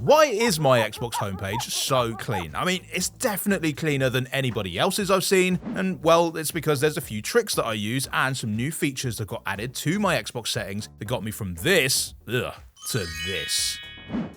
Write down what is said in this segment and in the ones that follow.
why is my Xbox homepage so clean? I mean, it's definitely cleaner than anybody else's I've seen, and well, it's because there's a few tricks that I use and some new features that got added to my Xbox settings that got me from this, to this.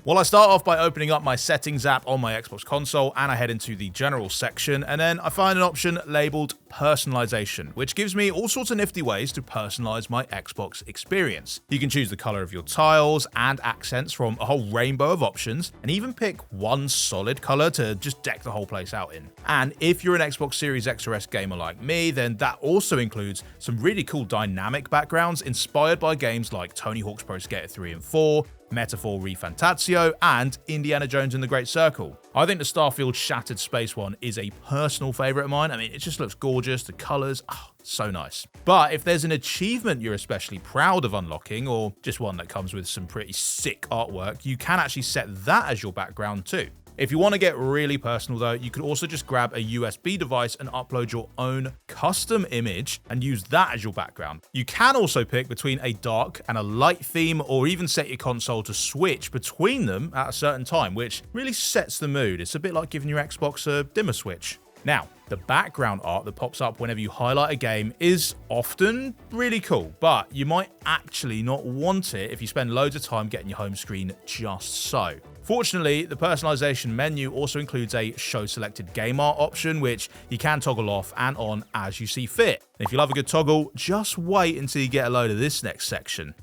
Well, I start off by opening up my settings app on my Xbox console, and I head into the general section, and then I find an option labeled Personalization, which gives me all sorts of nifty ways to personalize my Xbox experience. You can choose the color of your tiles and accents from a whole rainbow of options, and even pick one solid color to just deck the whole place out in. And if you're an Xbox Series X or S gamer like me, then that also includes some really cool dynamic backgrounds inspired by games like Tony Hawk's Pro Skater 3 and 4, Metaphor ReFantatio, and Indiana Jones and the Great Circle. I think the Starfield Shattered Space one is a personal favorite of mine. I mean, it just looks gorgeous, the colors, so nice. But if there's an achievement you're especially proud of unlocking, or just one that comes with some pretty sick artwork, you can actually set that as your background too. If you want to get really personal though, you could also just grab a USB device and upload your own custom image and use that as your background. You can also pick between a dark and a light theme, or even set your console to switch between them at a certain time, which really sets the mood. It's a bit like giving your Xbox a dimmer switch. Now, the background art that pops up whenever you highlight a game is often really cool, but you might actually not want it if you spend loads of time getting your home screen just so. Fortunately, the personalization menu also includes a show selected game art option, which you can toggle off and on as you see fit. And if you love a good toggle, just wait until you get a load of this next section.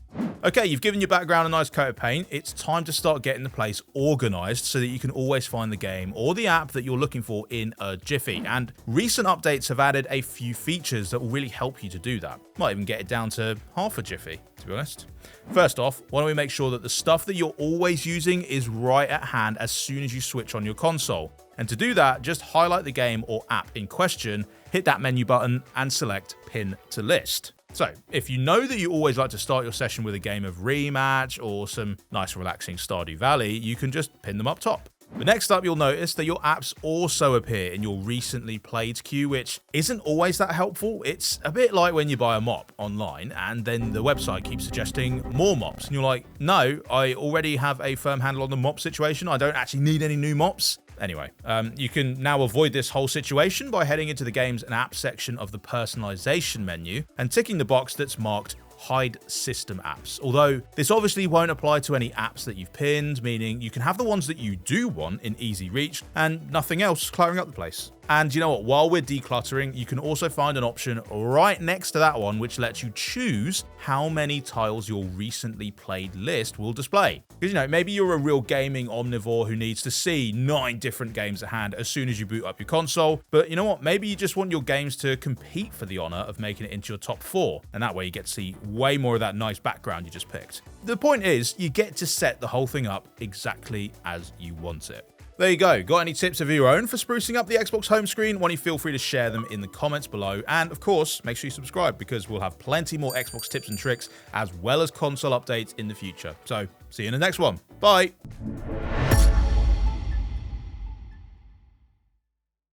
Okay, you've given your background a nice coat of paint. It's time to start getting the place organized so that you can always find the game or the app that you're looking for in a jiffy. And recent updates have added a few features that will really help you to do that. Might even get it down to half a jiffy, to be honest. First off, why don't we make sure that the stuff that you're always using is right at hand as soon as you switch on your console. And to do that, just highlight the game or app in question, hit that menu button and select Pin to List. So, if you know that you always like to start your session with a game of Rematch or some nice relaxing Stardew Valley, you can just pin them up top. But next up, you'll notice that your apps also appear in your recently played queue, which isn't always that helpful. It's a bit like when you buy a mop online and then the website keeps suggesting more mops. And you're like, no, I already have a firm handle on the mop situation. I don't actually need any new mops. Anyway, you can now avoid this whole situation by heading into the games and apps section of the personalization menu and ticking the box that's marked Hide System Apps. Although this obviously won't apply to any apps that you've pinned, meaning you can have the ones that you do want in easy reach and nothing else cluttering up the place. And you know what, while we're decluttering, you can also find an option right next to that one which lets you choose how many tiles your recently played list will display. Because, you know, maybe you're a real gaming omnivore who needs to see 9 different games at hand as soon as you boot up your console, but you know what, maybe you just want your games to compete for the honor of making it into your top 4, and that way you get to see way more of that nice background you just picked. The point is, you get to set the whole thing up exactly as you want it. There you go. Got any tips of your own for sprucing up the Xbox home screen? Why don't you feel free to share them in the comments below. And of course, make sure you subscribe because we'll have plenty more Xbox tips and tricks as well as console updates in the future. So see you in the next one. Bye.